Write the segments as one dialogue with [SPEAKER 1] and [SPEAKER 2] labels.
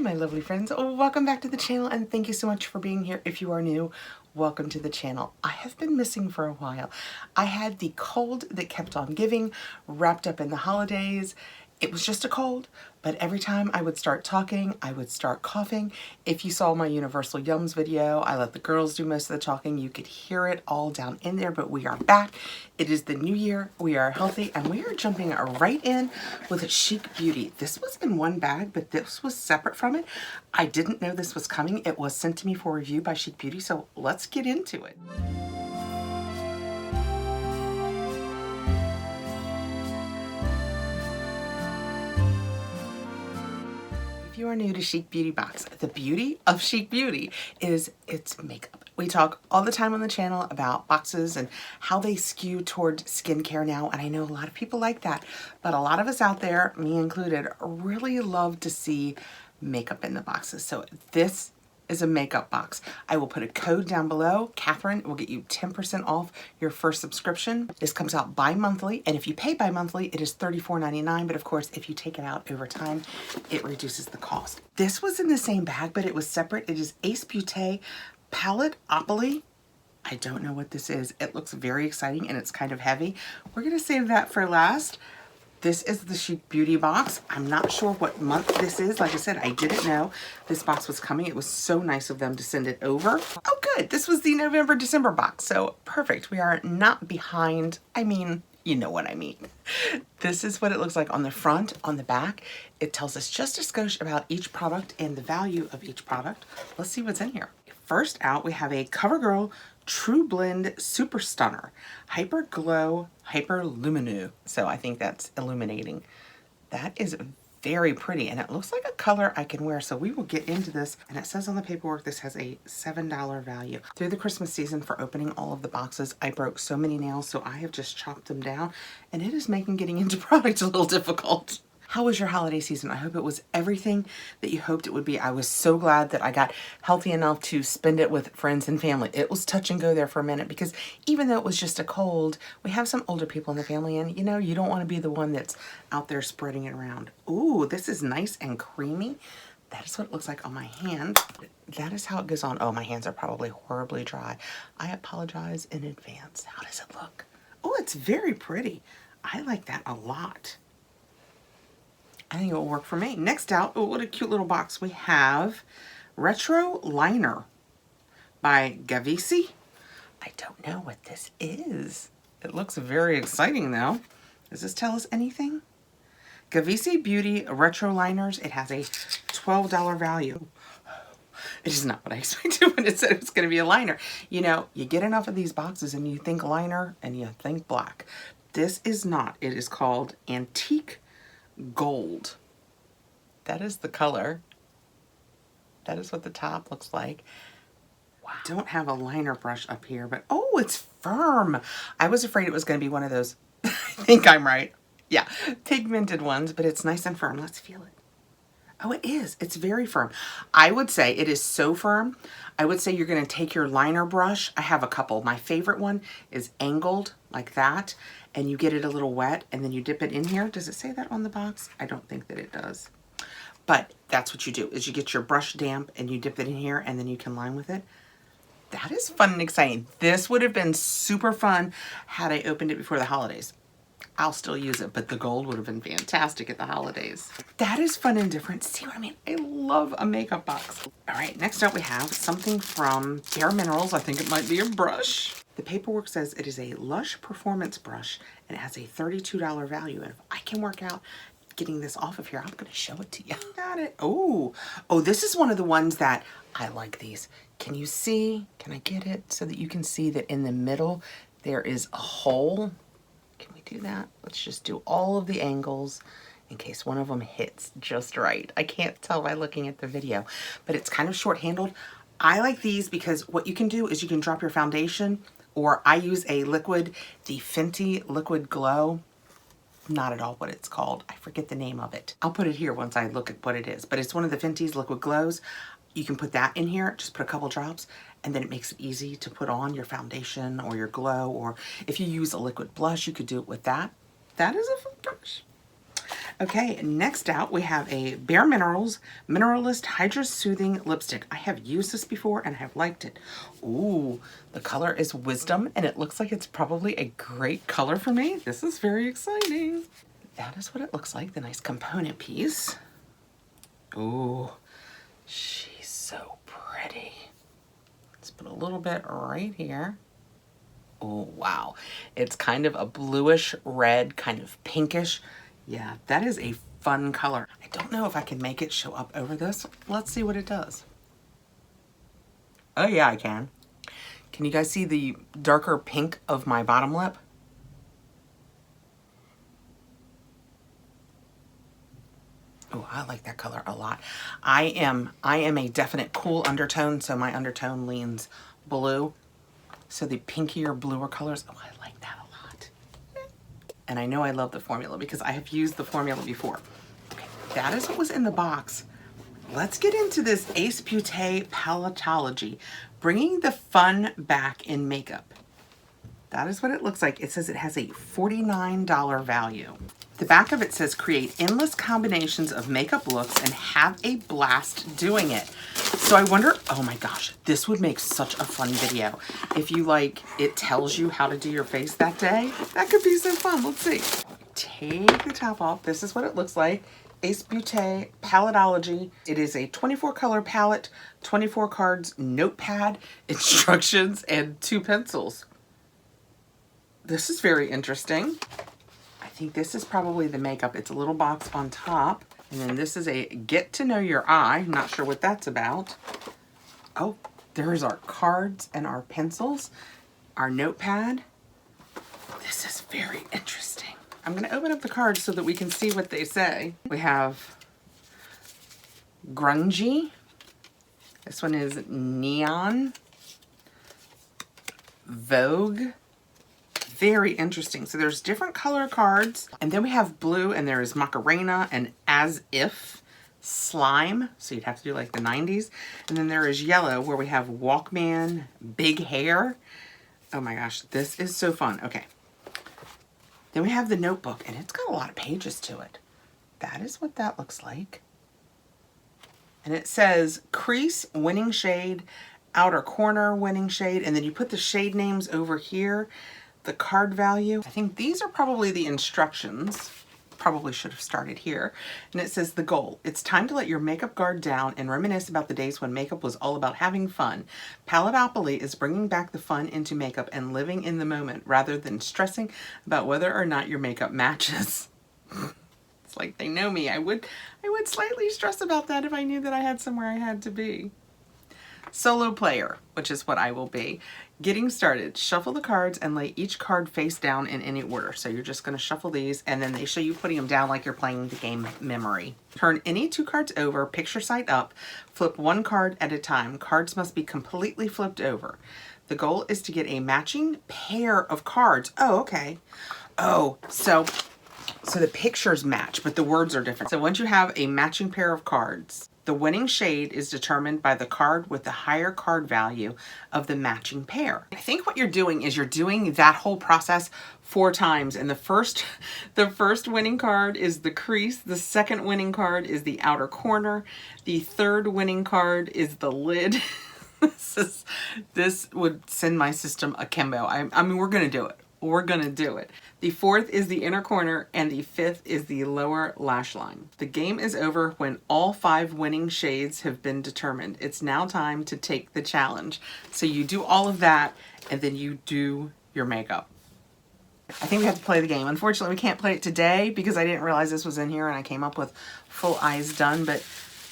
[SPEAKER 1] my lovely friends, welcome back to the channel and thank you so much for being here. If you are new, welcome to the channel. I have been missing for a while. I had the cold that kept on giving, wrapped up in the holidays. It was just a cold, but every time I would start talking, I would start coughing. If you saw my Universal Yums video, I let the girls do most of the talking. You could hear it all down in there, but we are back. It is the new year, we are healthy, and we are jumping right in with Chic Beauty. This was in one bag, but this was separate from it. I didn't know this was coming. It was sent to me for review by Chic Beauty, so let's get into it. If you are new to Chic Beauty Box, the beauty of Chic Beauty is its makeup. We talk all the time on the channel about boxes and how they skew toward skincare now, and I know a lot of people like that, but a lot of us out there, me included, really love to see makeup in the boxes. So this is a makeup box. I will put a code down below. Catherine will get you 10% off your first subscription. This comes out bi-monthly, and if you pay bi-monthly, it is $34.99, but of course, if you take it out over time, it reduces the cost. This was in the same bag, but it was separate. It is Ace Beauté Palette Opoly. I don't know what this is. It looks very exciting, and it's kind of heavy. We're gonna save that for last. This is the Chic Beauty box. I'm not sure what month this is. Like I said, I didn't know this box was coming. It was so nice of them to send it over. Oh, good. This was the November, December box. So perfect. We are not behind. I mean, you know what I mean. This is what it looks like on the front, on the back. It tells us just a skosh about each product and the value of each product. Let's see what's in here. First out, we have a CoverGirl True Blend Super Stunner Hyper Glow Hyper Lumineux. So I think that's illuminating. That is very pretty, and it looks like a color I can wear. So we will get into this, and it says on the paperwork this has a $7 value. Through the Christmas season, for opening all of the boxes, I broke so many nails, so I have just chopped them down, and it is making getting into products a little difficult. How was your holiday season? I hope it was everything that you hoped it would be. I was so glad that I got healthy enough to spend it with friends and family. It was touch and go there for a minute because even though it was just a cold, we have some older people in the family, and you know, you don't want to be the one that's out there spreading it around. Ooh, this is nice and creamy. That is what it looks like on my hand. That is how it goes on. Oh, my hands are probably horribly dry. I apologize in advance. How does it look? Oh, it's very pretty. I like that a lot. I think it will work for me. Next out, oh, what a cute little box. We have Retro Liner by Gavisi. I don't know what this is. It looks very exciting though. Does this tell us anything? Gavisi Beauty Retro Liners. It has a $12 value. It is not what I expected when it said it was going to be a liner. You know, you get enough of these boxes and you think liner and you think black. This is not. It is called Antique Gold. That is the color. That is what the top looks like. Wow. Don't have a liner brush up here, but oh, it's firm. I was afraid it was going to be one of those, I think I'm right. Yeah, pigmented ones, but it's nice and firm. Let's feel it. Oh, it is. It's very firm. I would say it is so firm. I would say you're going to take your liner brush. I have a couple. My favorite one is angled like that, and you get it a little wet, and then you dip it in here. Does it say that on the box? I don't think that it does. But that's what you do, is you get your brush damp, and you dip it in here, and then you can line with it. That is fun and exciting. This would have been super fun had I opened it before the holidays. I'll still use it, but the gold would have been fantastic at the holidays. That is fun and different. See what I mean? I love a makeup box. All right, next up we have something from Bare Minerals. I think it might be a brush. The paperwork says it is a Lush Performance brush, and it has a $32 value. And if I can work out getting this off of here, I'm gonna show it to you. Got it. Oh, this is one of the ones that I like these. Can you see? Can I get it so that you can see that in the middle there is a hole? Can we do that? Let's just do all of the angles in case one of them hits just right. I can't tell by looking at the video, but it's kind of short-handled. I like these because what you can do is you can drop your foundation, or I use a liquid, the Fenty Liquid Glow. Not at all what it's called. I forget the name of it. I'll put it here once I look at what it is, but it's one of the Fenty's Liquid Glows. You can put that in here, just put a couple drops, and then it makes it easy to put on your foundation or your glow, or if you use a liquid blush, you could do it with that. That is a fun brush. Okay, next out we have a Bare Minerals Mineralist Hydra Soothing Lipstick. I have used this before and I have liked it. Ooh, the color is Wisdom and it looks like it's probably a great color for me. This is very exciting. That is what it looks like, the nice component piece. Ooh, she's so pretty. Let's put a little bit right here. Oh, wow. It's kind of a bluish red, kind of pinkish. Yeah, that is a fun color. I don't know if I can make it show up over this. Let's see what it does. Oh yeah, I can. Can you guys see the darker pink of my bottom lip? Oh, I like that color a lot. I am a definite cool undertone, so my undertone leans blue. So the pinkier, bluer colors, oh, I like that a lot. And I know I love the formula because I have used the formula before. Okay, that is what was in the box. Let's get into this Ace Beauté Paletology, bringing the fun back in makeup. That is what it looks like. It says it has a $49 value. The back of it says create endless combinations of makeup looks and have a blast doing it. So I wonder, oh my gosh, this would make such a fun video. If you like, it tells you how to do your face that day. That could be so fun. Let's see. Take the top off. This is what it looks like. Ace Beauté Paletology. It is a 24 color palette, 24 cards, notepad, instructions, and 2 pencils. This is very interesting. I think this is probably the makeup. It's a little box on top. And then this is a Get to Know Your Eye. Not sure what that's about. Oh, there's our cards and our pencils, our notepad. This is very interesting. I'm going to open up the cards so that we can see what they say. We have Grungy. This one is Neon. Vogue. Very interesting. So there's different color cards. And then we have Blue, and there is Macarena and As If. Slime. So you'd have to do like the 90s. And then there is Yellow, where we have Walkman, Big Hair. Oh my gosh, this is so fun. Okay. Then we have the notebook, and it's got a lot of pages to it. That is what that looks like. And it says crease, winning shade, outer corner, winning shade, and then you put the shade names over here, the card value. I think these are probably the instructions. Probably should have started here. And it says the goal. It's time to let your makeup guard down and reminisce about the days when makeup was all about having fun. Paletopoly is bringing back the fun into makeup and living in the moment rather than stressing about whether or not your makeup matches. It's like they know me. I would slightly stress about that if I knew that I had somewhere I had to be. Solo player, which is what I will be. Getting started, shuffle the cards and lay each card face down in any order. So you're just going to shuffle these, and then they show you putting them down like you're playing the game Memory. Turn any 2 cards over, picture side up, flip 1 card at a time. Cards must be completely flipped over. The goal is to get a matching pair of cards. Oh, okay. Oh, so the pictures match, but the words are different. So once you have a matching pair of cards, the winning shade is determined by the card with the higher card value of the matching pair. I think what you're doing is you're doing that whole process 4 times. And the first winning card is the crease. The second winning card is the outer corner. The third winning card is the lid. This would send my system akimbo. I mean, we're going to do it. We're gonna do it. The 4th is the inner corner and the 5th is the lower lash line. The game is over when all 5 winning shades have been determined. It's now time to take the challenge. So you do all of that and then you do your makeup. I think we have to play the game. Unfortunately, we can't play it today because I didn't realize this was in here and I came up with full eyes done, but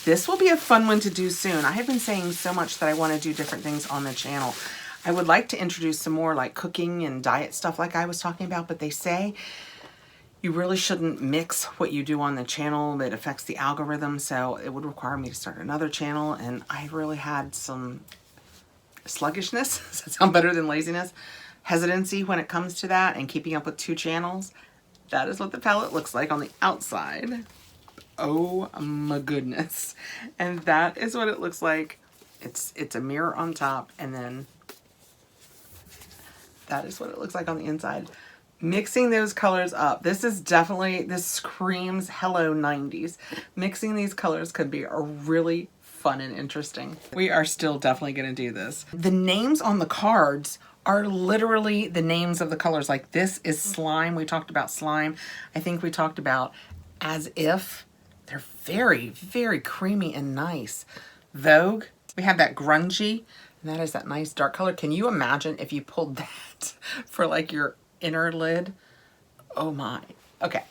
[SPEAKER 1] this will be a fun one to do soon. I have been saying so much that I want to do different things on the channel. I would like to introduce some more like cooking and diet stuff like I was talking about, but they say you really shouldn't mix what you do on the channel. It affects the algorithm, so it would require me to start another channel, and I really had some sluggishness, does that sound better than laziness? Hesitancy when it comes to that and keeping up with 2 channels. That is what the palette looks like on the outside. Oh my goodness. And that is what it looks like. It's a mirror on top, and then that is what it looks like on the inside. Mixing those colors up. This is definitely, this screams hello 90s. Mixing these colors could be a really fun and interesting. We are still definitely gonna do this. The names on the cards are literally the names of the colors. Like this is slime. We talked about slime. I think we talked about as if. They're very, very creamy and nice. Vogue, we have that grungy, and that is that nice dark color. Can you imagine if you pulled that for like your inner lid? Oh my. Okay.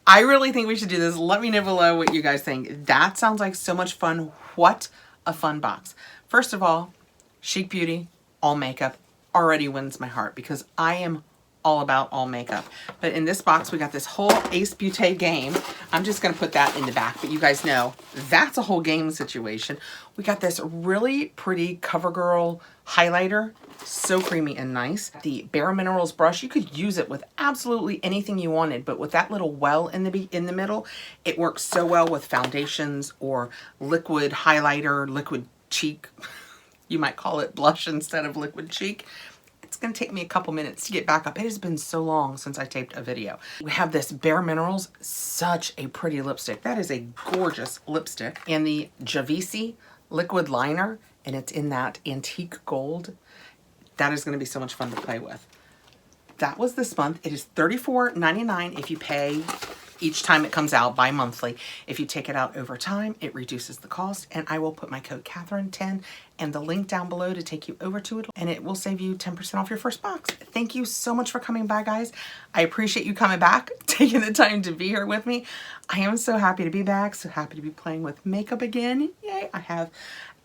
[SPEAKER 1] I really think we should do this. Let me know below what you guys think. That sounds like so much fun. What a fun box. First of all, Chic Beauty, all makeup, already wins my heart because I am all about all makeup. But in this box, we got this whole Ace Beauty game. I'm just going to put that in the back, but you guys know that's a whole game situation. We got this really pretty CoverGirl highlighter. So creamy and nice. The Bare Minerals brush, you could use it with absolutely anything you wanted, but with that little well in the middle, it works so well with foundations or liquid highlighter, liquid cheek. You might call it blush instead of liquid cheek. It's going to take me a couple minutes to get back up. It has been so long since I taped a video. We have this Bare Minerals, such a pretty lipstick. That is a gorgeous lipstick. And the Javisi liquid liner, and it's in that antique gold. That is going to be so much fun to play with. That was this month. It is $34.99 if you pay each time it comes out bi-monthly. If you take it out over time, it reduces the cost, and I will put my code Catherine10 and the link down below to take you over to it, and it will save you 10% off your first box. Thank you so much for coming by, guys. I appreciate you coming back, taking the time to be here with me. I am so happy to be back, so happy to be playing with makeup again. Yay! I have,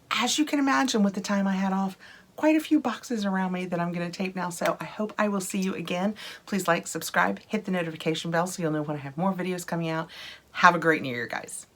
[SPEAKER 1] as you can imagine with the time I had off, quite a few boxes around me that I'm going to tape now, so I hope I will see you again. Please like, subscribe, hit the notification bell so you'll know when I have more videos coming out. Have a great New Year, guys.